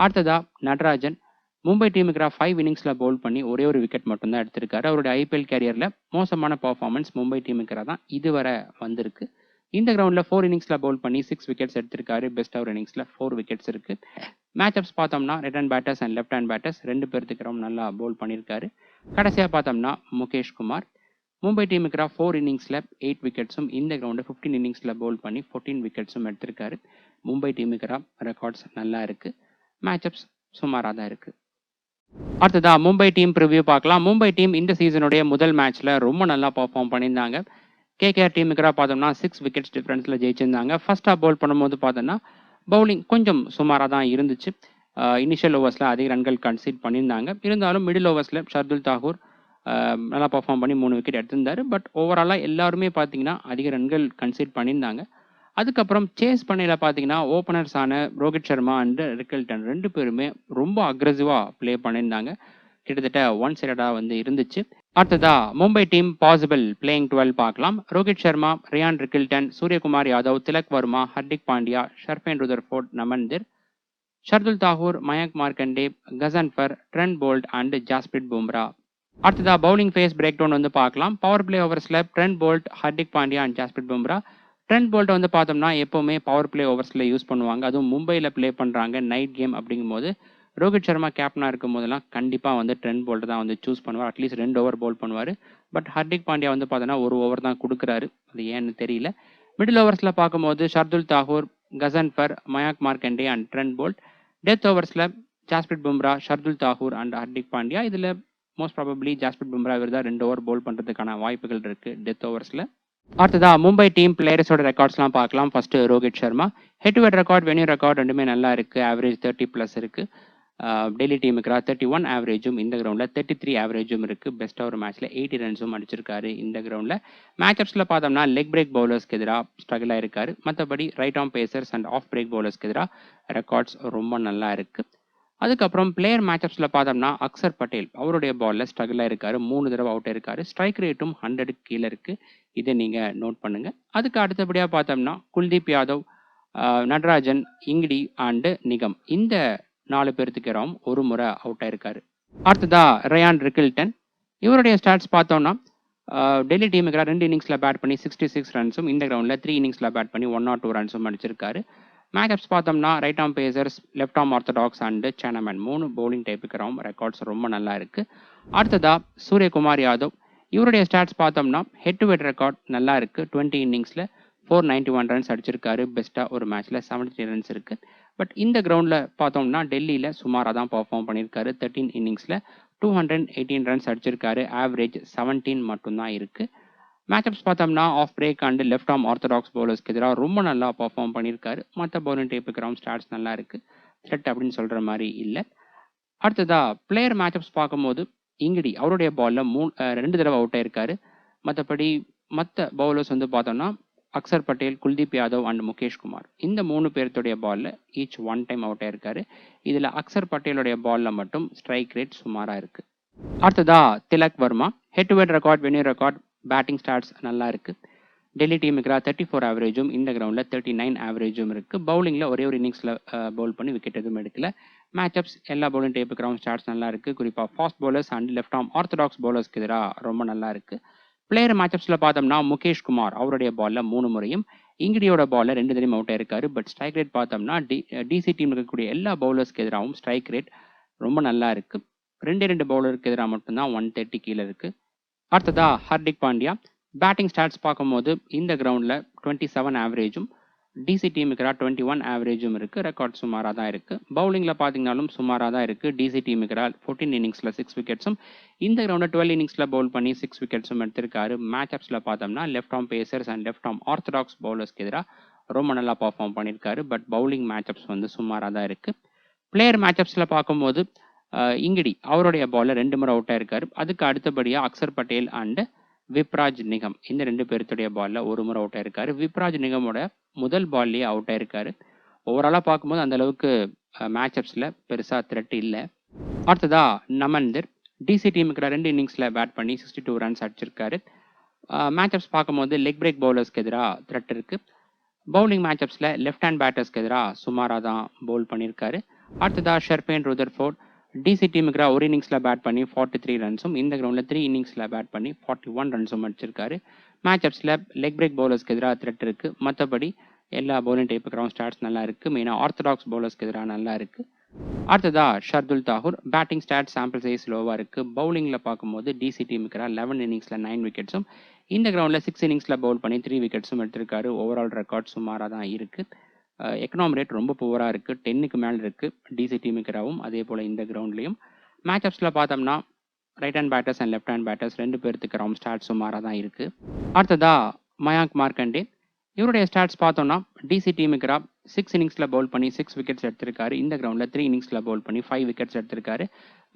அடுத்ததா நடராஜன் மும்பை டீமுக்கு 5 இன்னிங்ஸில் பவுல் பண்ணி ஒரே ஒரு விக்கெட் மட்டும்தான் எடுத்திருக்காரு. அவருடைய ஐபிஎல் கேரியரில் மோசமான பர்ஃபார்மன்ஸ் மும்பை டீமுக்கு தான் இதுவரை வந்திருக்கு. இந்த கிரவுண்டில் 4 இன்னிங்ஸில் பவுல் பண்ணி 6 விக்கெட்ஸ் எடுத்திருக்காரு. பெஸ்ட்டாக ஒரு இன்னிங்ஸில் 4 விக்கெட்ஸ் இருக்கு. மேட்சப்ஸ் பார்த்தோம்னா right hand batters and left hand batters 2 பேருக்கு நல்லா பவுல் பண்ணியிருக்காரு. கடைசியாக பார்த்தோம்னா முகேஷ் குமார் மும்பை டீமுக்கு 4 இன்னிங்ஸில் 8 விக்கெட்ஸும், இந்த கிரவுண்டில் 15 இன்னிங்ஸில் பவுல் பண்ணி 14 விக்கெட்ஸும் எடுத்திருக்காரு. மும்பை டீமுக்கு ரெக்கார்ட்ஸ் நல்லா இருக்கு. மேட்சப்ஸ் சுமாராக தான் இருக்கு. அடுத்ததா மும்பை டீம் ப்ரிவ்யூ பார்க்கலாம். மும்பை டீம் இந்த சீசனுடைய முதல் மேட்ச்ல ரொம்ப நல்லா பர்ஃபார்ம் பண்ணியிருந்தாங்க. கேகேஆர் டீமுக்கு பார்த்தோம்னா 6 விக்கெட்ஸ் டிஃபரன்ஸில் ஜெயிச்சிருந்தாங்க. ஃபர்ஸ்ட் ஹாஃப் பவுல் பண்ணும்போது பார்த்தோம்னா பவுலிங் கொஞ்சம் சுமாராக தான் இருந்துச்சு. இனிஷியல் ஓவர்ஸில் அதிக ரன்கள் கன்சீட் பண்ணியிருந்தாங்க. இருந்தாலும் மிடில் ஓவர்ஸில் ஷர்துல் தாகூர் நல்லா பர்ஃபார்ம் பண்ணி 3 விக்கெட் எடுத்திருந்தாரு. பட் ஓவராலாக எல்லாருமே பார்த்தீங்கன்னா அதிக ரன்கள் கன்சீட் பண்ணியிருந்தாங்க. அதுக்கப்புறம் சேஸ் பண்ணையில் பார்த்தீங்கன்னா ஓப்பனர்ஸான ரோஹித் சர்மா அண்ட் ரிக்கல்டன் 2 பேருமே ரொம்ப அக்ரெசிவாக ப்ளே பண்ணியிருந்தாங்க. கிட்டத்தட்ட ஒன் சைடடாக இருந்துச்சு. அடுத்ததா மும்பை டீம் பாசிபிள் பிளேயிங் 12 பார்க்கலாம். Rohit Sharma, Ryan Rickelton, Suryakumar Yadav, Tilak Varma, Hardik Pandya, Sherfane Rutherford, Naman Dhir, Shardul Thakur, Mayank Markande, Ghazanfar, Trent Boult and Jasprit Bumrah. அடுத்ததா பவுலிங் ஃபேஸ் பிரேக் டவுன் பார்க்கலாம். பவர் பிளே ஓவர்ஸில் Trent Boult, Hardik Pandya and Jasprit Bumrah. Trent போல்ட்டை பார்த்தோம்னா எப்போவுமே பவர் பிளே ஓவர்ஸில் யூஸ் பண்ணுவாங்க. அதுவும் மும்பையில் ப்ளே பண்ணுறாங்க நைட் கேம் அப்படிங்கும்போது ரோஹித் சர்மா கேப்டனாக இருக்கும் போதெல்லாம் கண்டிப்பாக ட்ரெண்ட் போல்ட் தான் சூஸ் பண்ணுவார். அட்லீஸ்ட் 2 ஓவர் பவுல் பண்ணுவார். பட் ஹர்திக் பாண்டியா பார்த்தோன்னா 1 ஓவர் தான் கொடுக்குறாரு. அது ஏன்னு தெரியல. மிடில் ஓவர்ஸில் பார்க்கும்போது Shardul Thakur, Ghazanfar, Mayank Markande and Trent Boult. Death ஓவர்ஸில் ஜாஸ்பிரிட் பும்ரா, ஷர்துல் தாகூர் அண்ட் ஹர்திக் பாண்டியா. இதில் மோஸ்ட் ப்ராபப்ளி ஜாஸ்பிரிட் பும்ரா இவர் தான் 2 ஓவர் பவுல் பண்ணுறதுக்கான வாய்ப்புகள் இருக்குது டெத் ஓவர்ஸில். அடுத்ததா மும்பை டீம் பிளேயர்ஸோட ரெக்கார்ட்ஸ்லாம் பார்க்கலாம். First Rohit Sharma head to head record, venue record ரெண்டுமே நல்லா இருக்கு. ஆவரேஜ் 30+ இருக்கு. டெல்லி டீமுக்கு 31 ஆவரேஜும், இந்த கிரவுண்டில் 33 ஆவரேஜும் இருக்கு. பெஸ்ட்டாக ஒரு மேட்ச்ல 80 ரன்ஸும் அடிச்சிருக்காரு. இந்த கிரவுண்டில் மேட்சப்ஸில் பார்த்தோம்னா லெக் பிரேக் பவுலர்ஸ்க்கு எதிராக ஸ்ட்ரகிள் ஆயிருக்காரு. மற்றபடி right arm pacers and off break பவுலர்ஸ்க்கு எதிராக ரெக்கார்ட்ஸ் ரொம்ப நல்லா இருக்கு. அதுக்கப்புறம் பிளேயர் மேட்சப்ஸில் பார்த்தோம்னா அக்சர் பட்டேல் அவருடைய பாலில் ஸ்ட்ரகிள் ஆயிருக்காரு. 3 தடவை அவுட் ஆயிருக்காரு. ஸ்ட்ரைக் ரேட்டும் 100 கீழே இருக்கு. இதை நீங்கள் நோட் பண்ணுங்க. அதுக்கு அடுத்தபடியாக பார்த்தோம்னா குல்தீப் யாதவ், நடராஜன், இங்கிடி அண்டு நிகம் இந்த 4 பேருக்கு 1 முறை அவுட் ஆயிருக்காரு. அடுத்ததா ரியான் ரிக்கில்டன் இவருடைய ஸ்டாட்ஸ் பார்த்தோம்னா டெல்லி டீமுக்கு 2 இன்னிங்ஸில் பேட் பண்ணி 66 ரன்ஸும், இந்த கிரவுண்டில் 3 இன்னிங்ஸில் பேட் பண்ணி 102 ரன்ஸும் அடிச்சிருக்காரு. மேட்சப்ஸ் பார்த்தோம்னா right arm pacers, left arm orthodox and chinaman 3 bowling டைப்புக்கு ரெக்கார்ட்ஸ் ரொம்ப நல்லா இருக்கு. அடுத்ததா சூரியகுமார் யாதவ் இவருடைய ஸ்டாட்ஸ் பார்த்தோம்னா ஹெட் டு ஹெட் ரெக்கார்ட் நல்லா இருக்கு. 20 இன்னிங்ஸில் 491 ரன்ஸ் அடிச்சிருக்காரு. பெஸ்ட்டாக ஒரு மேட்ச்ல 73 ரன்ஸ் இருக்கு. பட் இந்த கிரவுண்டில் பார்த்தோம்னா டெல்லியில் சுமாராக தான் பர்ஃபார்ம் பண்ணியிருக்காரு. 13 இன்னிங்ஸில் 218 ரன்ஸ் அடிச்சிருக்காரு. ஆவரேஜ் 17 மட்டும் தான் இருக்கு. மேட்சப்ஸ் பார்த்தோம்னா off break and left arm orthodox பவுலர்ஸ்க்கு எதிராக ரொம்ப நல்லா பர்ஃபார்ம் பண்ணியிருக்காரு. மற்ற பவுலிங் டைப்புக்கு கிரவுண்ட் ஸ்டாட்ஸ் நல்லா இருக்கு. த்ரெட் அப்படின்னு சொல்ற மாதிரி இல்லை. அடுத்ததா பிளேயர் மேட்சப்ஸ் பார்க்கும்போது இங்கிடி அவருடைய பால்ல 2 தடவை அவுட் ஆயிருக்காரு. மற்றபடி மற்ற பவுலர்ஸ் வந்து பார்த்தோம்னா அக்சர் பட்டேல், குல்தீப் யாதவ் அண்ட் முகேஷ் குமார் இந்த 3 பேர்த்துடைய பால்ல ஈச் 1 டைம் அவுட் ஆயிருக்காரு. இதுல அக்சர் பட்டேலுடைய பால்ல மட்டும் ஸ்ட்ரைக் ரேட் சுமாரா இருக்கு. அடுத்ததா Tilak Varma head to head record, venue record, batting stats நல்லா இருக்கு. டெல்லி டீமுக்கு 34 ஆவரேஜும் இந்த கிரவுண்ட்ல 39 ஆவரேஜும் இருக்கு. பவுலிங்ல ஒரே ஒரு இன்னிங்ஸ்ல பவுல் பண்ணி விக்கெட் எதுவும் எடுக்கல. மேட்சப்ஸ் எல்லா பவுலிங் டைப்பு கிரவுண்ட் ஸ்டாட்ஸ் நல்லா இருக்கு. குறிப்பா fast bowlers and left arm orthodox பவுலர்ஸ்க்கு எதிராக ரொம்ப நல்லா இருக்கு. பிளேயர் மேட்சப்ஸ்ல பார்த்தோம்னா முகேஷ் குமார் அவருடைய பால்ல 3 முறையும் இங்கிடியோட பால்ல 2 தடவையும் அவுட் ஆயிருக்காரு. பட் ஸ்ட்ரைக் ரேட் பார்த்தோம்னா டிசி டீம் இருக்கக்கூடிய எல்லா பவுலர்ஸ்க்கு எதிராகவும் ஸ்ட்ரைக் ரேட் ரொம்ப நல்லா இருக்கு. 2 பவுலருக்கு எதிராக மட்டும்தான் 130 கீழே இருக்கு. அடுத்ததா ஹர்திக் பாண்டியா பேட்டிங் ஸ்டாட்ஸ் பார்க்கும்போது இந்த கிரவுண்ட்ல 27 ஆவரேஜும் டிசி டீமுக்கு 21 ஆவரேஜும் இருக்கு. ரெக்கார்ட் சுமாராக தான் இருக்கு. பவுலிங்ல பார்த்தீங்கன்னாலும் சுமாராக தான் இருக்கு. டிசி டீமுக்கு 14 இன்னிங்ஸ்ல 6 விக்கெட்ஸும் இந்த கிரவுண்ட்ல 12 இன்னிங்ஸ்ல பவுல் பண்ணி 6 விக்கெட்ஸும் எடுத்திருக்காரு. மேட்சப்ஸ்ல பார்த்தோம்னா left arm pacers and left arm orthodox பவுலர்ஸ்க்கு எதிராக ரொம்ப நல்லா பர்ஃபார்ம் பண்ணியிருக்காரு. பட் பவுலிங் மேட்சப்ஸ் வந்து சுமாராக தான் இருக்கு. பிளேயர் மேட்சப்ஸ்ல பார்க்கும்போது இங்கிடி அவருடைய பால்ல 2 முறை அவுட் ஆயிருக்காரு. அதுக்கு அடுத்தபடியா அக்சர் பட்டேல் அண்ட் விப்ராஜ் நிகம் இந்த 2 பேர்த்துடைய பால்ல 1 முறை அவுட் ஆயிருக்காரு. விப்ராஜ் நிகமோட முதல் பால்லயே அவுட் ஆயிருக்காரு. ஓவராலா பார்க்கும்போது அந்த அளவுக்கு மேட்சப்ஸ்ல பெருசா த்ரெட் இல்லை. அடுத்ததா நமன்தர் டிசி டீமுக்கு 2 இன்னிங்ஸ்ல பேட் பண்ணி 62 ரன்ஸ் அடிச்சிருக்காரு. மேட்சப்ஸ் பார்க்கும்போது லெக் பிரேக் பவுலர்ஸ்க்கு எதிராக த்ரெட் இருக்கு. பவுலிங் மேட்சப்ஸ்ல லெஃப்ட் ஹேண்ட் பேட்டர்ஸ்க்கு எதிராக சுமாராக தான் பவுல் பண்ணியிருக்காரு. அடுத்ததா ஷெர்பேன் ருதர்ஃபோர்ட் டிசி டீமுக்கு ஒரு இன்னிங்ஸ்ல பேட் பண்ணி 43 ரன்ஸும் இந்த கிரவுண்ட்ல 3 இன்னிங்ஸ்ல பேட் பண்ணி 41 ரன்ஸும் அடிச்சிருக்காரு. மேட்சப்ஸ்ல லெக் பிரேக் பவுலர்ஸ்க்கு எதிராக த்ரெட் இருக்கு. மற்றபடி எல்லா பவுலிங் டைப்பு கிரவுண்ட் ஸ்டாட்ஸ் நல்லா இருக்கு. மெயினாக ஆர்த்தடாக்ஸ் பவுலர்ஸ்க்கு எதிராக நல்லா இருக்கு. அடுத்ததா Shardul Thakur batting stat sample size லோவா இருக்கு. பவுலிங்ல பார்க்கும்போது டிசி டீமுக்கு 11 இன்னிங்ஸ்ல 9 விக்கெட்ஸும் இந்த கிரவுண்ட்ல 6 இன்னிங்ஸ்ல பவுல் பண்ணி 3 விக்கெட்ஸும் எடுத்திருக்காரு. ஓவரால் ரெக்கார்ட் சுமாராக தான் இருக்கு. எக்கனாமி ரேட் ரொம்ப புவரா இருக்கு. 10க்கு மேல இருக்கு டிசி டீமுக்கு அதே போல இந்த கிரவுண்ட்லயும். மேட்சப்ஸ்ல பார்த்தோம்னா right hand batters and left hand batters 2 பேர்த்துக்கு ரவுண்ட் ஸ்டாட்ஸ் சுமாராக தான் இருக்கு. அடுத்ததா மயாங்க் மார்க்கண்டே இவருடைய ஸ்டாட்ஸ் பார்த்தோம்னா டிசி டீமுக்கு 6 இன்னிங்ஸ்ல பவுல் பண்ணி 6 விக்கெட்ஸ் எடுத்திருக்காரு. இந்த கிரவுண்ட்ல 3 இன்னிங்ஸ்ல பவுல் பண்ணி 5 விக்கெட்ஸ் எடுத்திருக்காரு.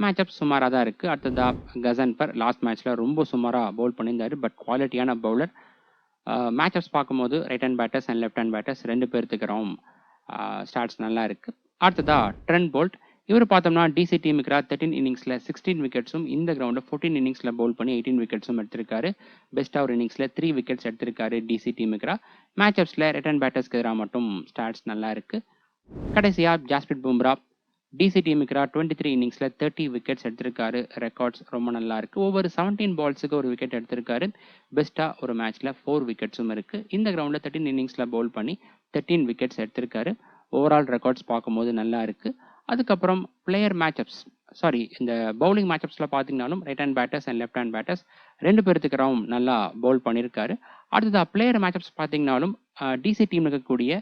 மேட்சப் சுமாராக தான் இருக்கு. அடுத்ததா கசன்பர் லாஸ்ட் மேட்ச்ல ரொம்ப சுமாரா பவுல் பண்ணியிருந்தாரு. பட் குவாலிட்டியான பவுலர். மேட்சப்ஸ் பார்க்கும்போது right hand batters and left hand batters 2 பேர்த்துக்கு ரவுண்ட் ஸ்டாட்ஸ் நல்லா இருக்கு. அடுத்ததா ட்ரெண்ட் போல்ட் இவர் பார்த்தோம்னா டிசி டீமுக்கு 13 இன்னிங்ஸ்ல 16 விக்கெட்ஸும் இந்த கிரவுண்ட்ல 14 இன்னிங்ஸ்ல பவுல் பண்ணி 18 விக்கெட்ஸும் எடுத்திருக்காரு. பெஸ்ட் ஒரு இன்னிங்ஸ்ல 3 விக்கெட்ஸ் எடுத்திருக்காரு டிசி டீமுக்கு. மேட்சப்ஸ்ல ரைட் ஹேண்ட் பேட்டர்ஸ்க்கு எதிராக மட்டும் ஸ்டாட்ஸ் நல்லா இருக்கு. கடைசியா ஜாஸ்பிரிட் பும்ரா டிசி டீமுக்கு 23 இன்னிங்ஸ்ல 30 விக்கெட்ஸ் எடுத்திருக்காரு. ரெக்கார்ட்ஸ் ரொம்ப நல்லா இருக்கு. ஒவ்வொரு 17 பால்ஸுக்கு ஒரு விக்கெட் எடுத்திருக்காரு. பெஸ்டா ஒரு மேட்ச்ல 4 விக்கெட்ஸும் இருக்கு. இந்த கிரவுண்ட்ல 13 இன்னிங்ஸ்ல பவுல் பண்ணி 13 விக்கெட்ஸ் எடுத்திருக்காரு. ஓவரால் ரெக்கார்ட்ஸ் பார்க்கும்போது நல்லா இருக்கு. அதுக்கப்புறம் பிளேயர் மேட்சப்ஸ் இந்த பவுலிங் மேட்சப்ஸ்ல பார்த்தீங்கன்னாலும் right hand batters and left hand batters 2 பேர்த்துக்கு ரவுண்ட் நல்லா பவுல் பண்ணியிருக்காரு. அடுத்ததா பிளேயர் மேட்சப்ஸ் பார்த்தீங்கன்னாலும் டிசி டீம் இருக்கக்கூடிய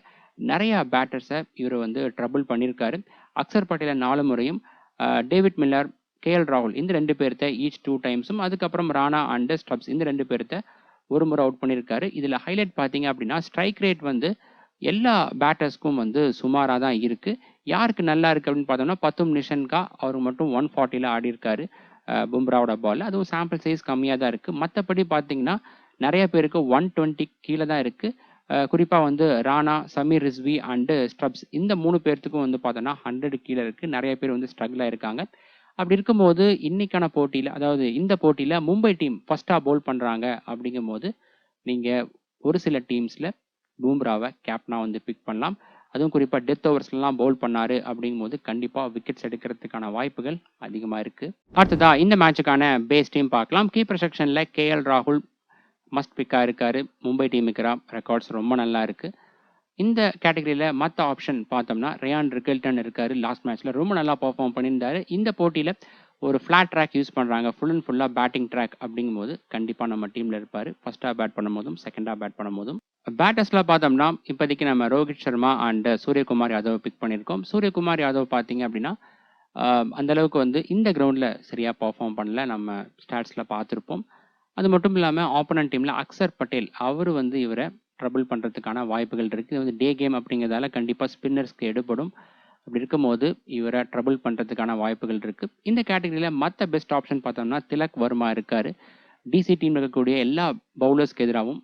நிறைய பேட்டர்ஸை இவர் வந்து ட்ரபிள் பண்ணியிருக்காரு. அக்சர் பட்டேல 4 முறையும் டேவிட் மில்லர், KL ராகுல் இந்த 2 பேர்த்த ஈச் 2 டைம்ஸும் அதுக்கப்புறம் ராணா அண்ட் ஸ்டப்ஸ் இந்த 2 பேர்த்த 1 முறை அவுட் பண்ணியிருக்காரு. இதில் ஹைலைட் பார்த்தீங்க அப்படின்னா ஸ்ட்ரைக் ரேட் வந்து எல்லா பேட்டர்ஸ்க்கும் வந்து சுமாராக தான் இருக்கு. யாருக்கு நல்லா இருக்கு அப்படின்னு பார்த்தோம்னா பத்தும் நிஷன்கா அவர் மட்டும் 140ல ஆடி இருக்காரு பும்ராவோட பால். அதுவும் சாம்பிள் சைஸ் கம்மியாக தான் இருக்கு. மற்றபடி பார்த்தீங்கன்னா நிறைய பேருக்கு 120 கீழே தான் இருக்கு. குறிப்பாக வந்து ராணா, சமீர் ரிஸ்வி அண்டு ஸ்டப்ஸ் இந்த 3 பேர்த்துக்கும் வந்து பார்த்தோன்னா 100 கீழே இருக்கு. நிறைய பேர் வந்து ஸ்ட்ரகிள் ஆயிருக்காங்க. அப்படி இருக்கும்போது இன்னைக்கான போட்டியில், அதாவது இந்த போட்டியில் மும்பை டீம் ஃபர்ஸ்டா பவுல் பண்ணுறாங்க அப்படிங்கும்போது நீங்கள் ஒரு சில டீம்ஸில் பும்ராவை கேப்டனா வந்து பிக் பண்ணலாம். அதுவும் குறிப்பாக டெத் ஓவர்ஸ்லாம் பவுல் பண்ணாரு அப்படிங்கும்போது கண்டிப்பாக விக்கெட்ஸ் எடுக்கிறதுக்கான வாய்ப்புகள் அதிகமாக இருக்கு. அடுத்ததா இந்த மேட்சுக்கான பேஸ் டீம் பார்க்கலாம். கீப்பர் செக்ஷன்ல KL ராகுல் மஸ்ட் பிக்கா இருக்காரு. மும்பை டீமுக்கு ரெக்கார்ட்ஸ் ரொம்ப நல்லா இருக்கு. இந்த கேட்டகரியில மற்ற ஆப்ஷன் பார்த்தோம்னா ரயான் ரிக்கல்டன் இருக்காரு. லாஸ்ட் மேட்ச்ல ரொம்ப நல்லா பர்ஃபார்ம் பண்ணியிருந்தாரு. இந்த போட்டியில ஒரு ஃபிளாட் ட்ராக் யூஸ் பண்றாங்க. ஃபுல் அண்ட் ஃபுல்லா பேட்டிங் ட்ராக் அப்படிங்கும்போது கண்டிப்பா நம்ம டீம்ல இருப்பாரு. ஃபர்ஸ்டா பேட் பண்ணும்போதும் செகண்டா பேட் பண்ணும்போதும். பேட்டர்ஸ்ல பார்த்தோம்னா இப்போதைக்கு நம்ம ரோஹித் சர்மா அண்ட் சூரியகுமார் யாதவ் பிக் பண்ணியிருக்கோம். சூரியகுமார் யாதவ் பார்த்தீங்க அப்படின்னா அந்த அளவுக்கு வந்து இந்த கிரவுண்டில் சரியாக பெர்ஃபார்ம் பண்ணல. நம்ம ஸ்டாட்ஸில் பார்த்துருப்போம். அது மட்டும் இல்லாமல் ஆப்போனன்ட் டீமில் அக்சர் பட்டேல் அவர் வந்து இவரை ட்ரபிள் பண்ணுறதுக்கான வாய்ப்புகள் இருக்குது. இது வந்து டே கேம் அப்படிங்கிறதால கண்டிப்பாக ஸ்பின்னர்ஸ்க்கு எடுபடும். அப்படி இருக்கும்போது இவரை ட்ரபிள் பண்ணுறதுக்கான வாய்ப்புகள் இருக்குது. இந்த கேட்டகரியில் மற்ற பெஸ்ட் ஆப்ஷன் பார்த்தோம்னா திலக் வர்மா இருக்கார். டிசி டீம் இருக்கக்கூடிய எல்லா பவுலர்ஸ்க்கு எதிராகவும்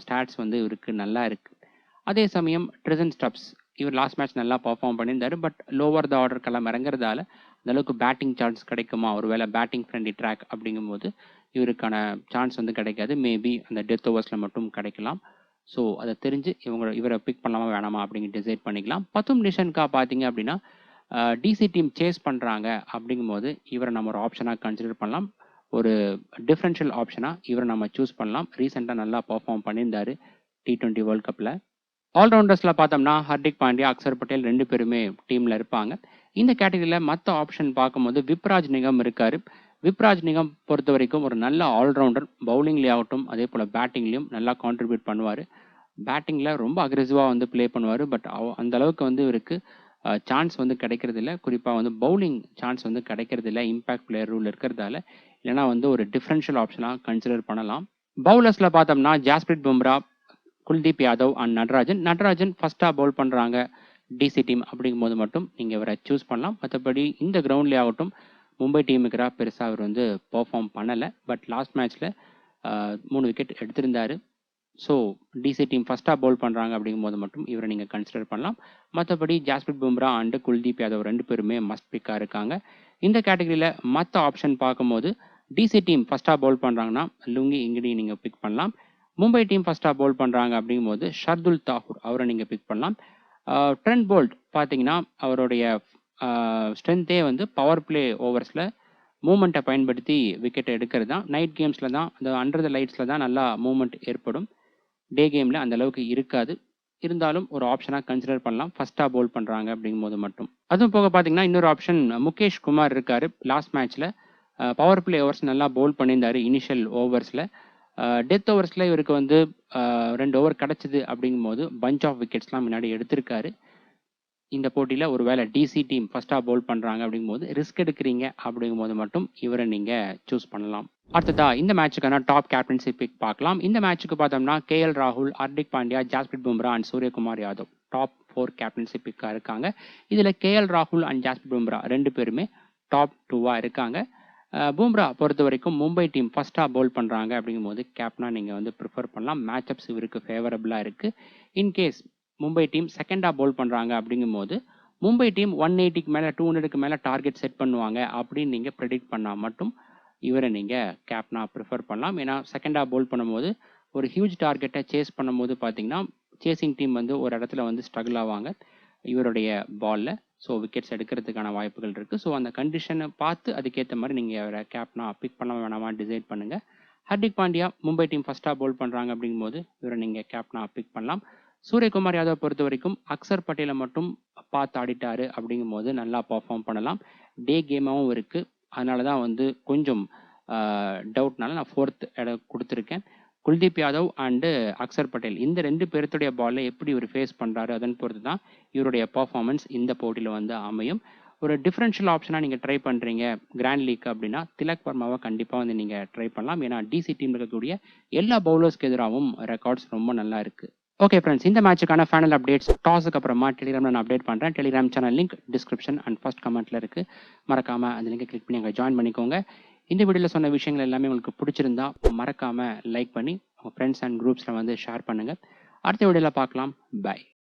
ஸ்டாட்ஸ் வந்து இவருக்கு நல்லா இருக்குது. அதே சமயம் ட்ரிசன் ஸ்டப்ஸ் இவர் லாஸ்ட் மேட்ச் நல்லா பர்ஃபார்ம் பண்ணியிருந்தார். பட் லோவர் த ஆர்டர் களம் இறங்குறதால அந்தளவுக்கு பேட்டிங் சான்ஸ் கிடைக்குமா, ஒரு வேளை பேட்டிங் ஃப்ரெண்ட்லி ட்ராக் அப்படிங்கும்போது இவருக்கான சான்ஸ் வந்து கிடைக்காது. மேபி அந்த டெத் ஓவர்ஸில் மட்டும் கிடைக்கலாம். ஸோ அதை தெரிஞ்சு இவரை பிக் பண்ணலாமா வேணாமா அப்படிங்கிற டிசைட் பண்ணிக்கலாம். பத்தும் நிஷன்கா பார்த்தீங்க அப்படின்னா டிசி டீம் சேஸ் பண்ணுறாங்க அப்படிங்கும்போது இவரை நம்ம ஒரு ஆப்ஷனாக கன்சிடர் பண்ணலாம். ஒரு டிஃப்ரென்ஷியல் ஆப்ஷனாக இவரை நம்ம சூஸ் பண்ணலாம். ரீசெண்டாக நல்லா பர்ஃபார்ம் பண்ணியிருந்தார் T20 வேர்ல்ட் கப்பில். ஆல்ரவுண்டர்ஸில் பார்த்தோம்னா ஹர்திக் பாண்டியா, அக்சர் பட்டேல் 2 பேருமே டீமில் இருப்பாங்க. இந்த கேட்டகரியில் மற்ற ஆப்ஷன் பார்க்கும்போது விப்ராஜ் நிகம் இருக்கார். விப்ராஜ் நிகம் பொறுத்த வரைக்கும் ஒரு நல்ல ஆல்ரவுண்டர். பவுலிங்லேயே ஆகட்டும், அதே போல் பேட்டிங்லேயும் நல்லா கான்ட்ரிபியூட் பண்ணுவார். பேட்டிங்கில் ரொம்ப அக்ரெசிவாக வந்து ப்ளே பண்ணுவார். பட் அந்த அளவுக்கு வந்து இவருக்கு சான்ஸ் வந்து கிடைக்கிறதில்ல. குறிப்பாக வந்து பவுலிங் சான்ஸ் வந்து கிடைக்கிறதில்ல இம்பேக்ட் பிளேயர் ரூல் இருக்கிறதால. இல்லைனா வந்து ஒரு டிஃப்ரென்ஷியல் ஆப்ஷனாக கன்சிடர் பண்ணலாம். பவுலர்ஸில் பார்த்தோம்னா ஜாஸ்பிரிட் பும்ரா, குல்தீப் யாதவ் அண்ட் நடராஜன் ஃபர்ஸ்ட்டாக பவுல் பண்ணுறாங்க டிசி டீம் அப்படிங்கும்போது மட்டும் நீங்கள் இவரை சூஸ் பண்ணலாம். மற்றபடி இந்த கிரவுண்ட்லேயே ஆகட்டும் மும்பை டீமுக்கு பெருசாக அவர் வந்து பெர்ஃபார்ம் பண்ணலை. பட் லாஸ்ட் மேட்ச்சில் 3 விக்கெட் எடுத்திருந்தார். ஸோ டிசி டீம் ஃபஸ்ட்டாக பவுல் பண்ணுறாங்க அப்படிங்கும்போது மட்டும் இவரை நீங்கள் கன்சிடர் பண்ணலாம். மற்றபடி ஜாஸ்பிரிட் பும்ரா அண்டு குல்தீப் யாதவ் 2 பேருமே மஸ்ட் பிக்காக இருக்காங்க. இந்த கேட்டகரியில் மற்ற ஆப்ஷன் பார்க்கும்போது டிசி டீம் ஃபஸ்ட்டாக பவுல் பண்ணுறாங்கன்னா லுங்கி இங்கிடி நீங்கள் பிக் பண்ணலாம். மும்பை டீம் ஃபஸ்ட்டாக பவுல் பண்ணுறாங்க அப்படிங்கும்போது ஷர்துல் தாகூர் அவரை நீங்கள் பிக் பண்ணலாம். ட்ரெண்ட் போல்ட் பார்த்தீங்கன்னா அவருடைய ஸ்ட்ரென்த்தே வந்து பவர் பிளே ஓவர்ஸில் மூமெண்ட்டை பயன்படுத்தி விக்கெட்டை எடுக்கிறது தான். நைட் கேம்ஸில் தான் அந்த அண்டர் த லைட்ஸில் தான் நல்லா மூமெண்ட் ஏற்படும். டே கேமில் அந்த அளவுக்கு இருக்காது. இருந்தாலும் ஒரு ஆப்ஷனாக கன்சிடர் பண்ணலாம் ஃபஸ்ட்டாக பவுல் பண்ணுறாங்க அப்படிங்கும்போது மட்டும். அதுவும் போக பார்த்தீங்கன்னா இன்னொரு ஆப்ஷன் முகேஷ் குமார் இருக்கார். லாஸ்ட் மேட்ச்சில் பவர் பிளே ஓவர்ஸ் நல்லா பவுல் பண்ணியிருந்தார். இனிஷியல் ஓவர்ஸில் டெத் ஓவர்ஸில் இவருக்கு வந்து 2 ஓவர் கிடச்சிது அப்படிங்கும்போது பஞ்ச் ஆஃப் விக்கெட்ஸ்லாம் முன்னாடி எடுத்திருக்காரு. இந்த போட்டியில் ஒரு வேளை டிசி டீம் ஃபஸ்ட்டாக பவுல் பண்ணுறாங்க அப்படிங்கும்போது ரிஸ்க் எடுக்கிறீங்க அப்படிங்கும்போது மட்டும் இவரை நீங்கள் சூஸ் பண்ணலாம். அடுத்ததாக இந்த மேட்சுக்கான டாப் கேப்டன்சி பிக் பார்க்கலாம். இந்த மேட்சுக்கு பார்த்தோம்னா KL ராகுல், Hardik Pandya, Jasprit Bumrah and Suryakumar Yadav top 4 captaincy பிக்காக இருக்காங்க. இதில் KL ராகுல் அண்ட் ஜாஸ்பிரிட் பும்ரா 2 பேருமே டாப் 2வாக இருக்காங்க. பும்ரா பொறுத்த வரைக்கும் மும்பை டீம் ஃபஸ்ட்டாக பவுல் பண்ணுறாங்க அப்படிங்கும்போது கேப்டனாக நீங்கள் வந்து ப்ரிஃபர் பண்ணலாம். மேட்சப்ஸ் இவருக்கு ஃபேவரபுளாக இருக்குது. இன்கேஸ் மும்பை டீம் செகண்டாக பவுல் பண்ணுறாங்க அப்படிங்கும்போது மும்பை டீம் 180க்கு மேலே 200க்கு மேலே டார்கெட் செட் பண்ணுவாங்க அப்படின்னு நீங்கள் ப்ரெடிக்ட் பண்ணால் மட்டும் இவரை நீங்கள் கேப்டனாக ப்ரிஃபர் பண்ணலாம். ஏன்னா செகண்டாக பவுல் பண்ணும்போது ஒரு ஹியூஜ் டார்கெட்டை சேஸ் பண்ணும்போது பார்த்தீங்கன்னா சேசிங் டீம் வந்து ஒரு இடத்துல வந்து ஸ்ட்ரகிள் ஆவாங்க இவருடைய பாலில். ஸோ விக்கெட்ஸ் எடுக்கிறதுக்கான வாய்ப்புகள் இருக்குது. ஸோ அந்த கண்டிஷனை பார்த்து அதுக்கேற்ற மாதிரி நீங்கள் அவரை கேப்டனாக பிக் பண்ண வேணாமா டிசைட் பண்ணுங்கள். ஹர்திக் பாண்டியா மும்பை டீம் ஃபஸ்ட்டாக பவுல் பண்ணுறாங்க அப்படிங்கும்போது இவரை நீங்கள் கேப்டனாக பிக் பண்ணலாம். சூரியகுமார் யாதவ் பொறுத்த வரைக்கும் அக்சர் பட்டேலை மட்டும் பார்த்து ஆடிட்டாரு அப்படிங்கும்போது நல்லா பர்ஃபார்ம் பண்ணலாம். டே கேமாகவும் இருக்குது. அதனால தான் வந்து கொஞ்சம் டவுட்னால நான் 4th இடம் கொடுத்துருக்கேன். குல்தீப் யாதவ் அண்டு அக்சர் பட்டேல் இந்த 2 பேர்த்துடைய பாலில் எப்படி இவர் ஃபேஸ் பண்ணுறாரு அதன் பொறுத்து தான் இவருடைய பர்ஃபார்மன்ஸ் இந்த போட்டியில் வந்து அமையும். ஒரு டிஃப்ரென்ஷியல் ஆப்ஷனாக நீங்கள் ட்ரை பண்ணுறீங்க கிராண்ட் லீக் அப்படின்னா திலக் வர்மாவை கண்டிப்பாக வந்து நீங்கள் ட்ரை பண்ணலாம். ஏன்னா டிசி டீம் இருக்கக்கூடிய எல்லா பவுலர்ஸ்க்கு எதிராகவும் ரெக்கார்ட்ஸ் ரொம்ப நல்லா இருக்குது. ஓகே ஃப்ரெண்ட்ஸ், இந்த மேட்சுக்கான ஃபைனல் அப்டேட்ஸ் டாஸுக்கு அப்புறமா டெலிகிராமில் நான் அப்டேட் பண்ணுறேன். Telegram channel link description and first கமெண்ட்டில் இருக்குது. மறக்காமல் அந்த லிங்கை கிளிக் பண்ணி அங்கே ஜாயின் பண்ணிக்கோங்க. இந்த வீடியோவில் சொன்ன விஷயங்கள் எல்லாமே உங்களுக்கு பிடிச்சிருந்தா மறக்காமல் லைக் பண்ணி உங்கள் ஃப்ரெண்ட்ஸ் அண்ட் குரூப்ஸில் வந்து ஷேர் பண்ணுங்கள். அடுத்த வீடியோவில் பார்க்கலாம். பை.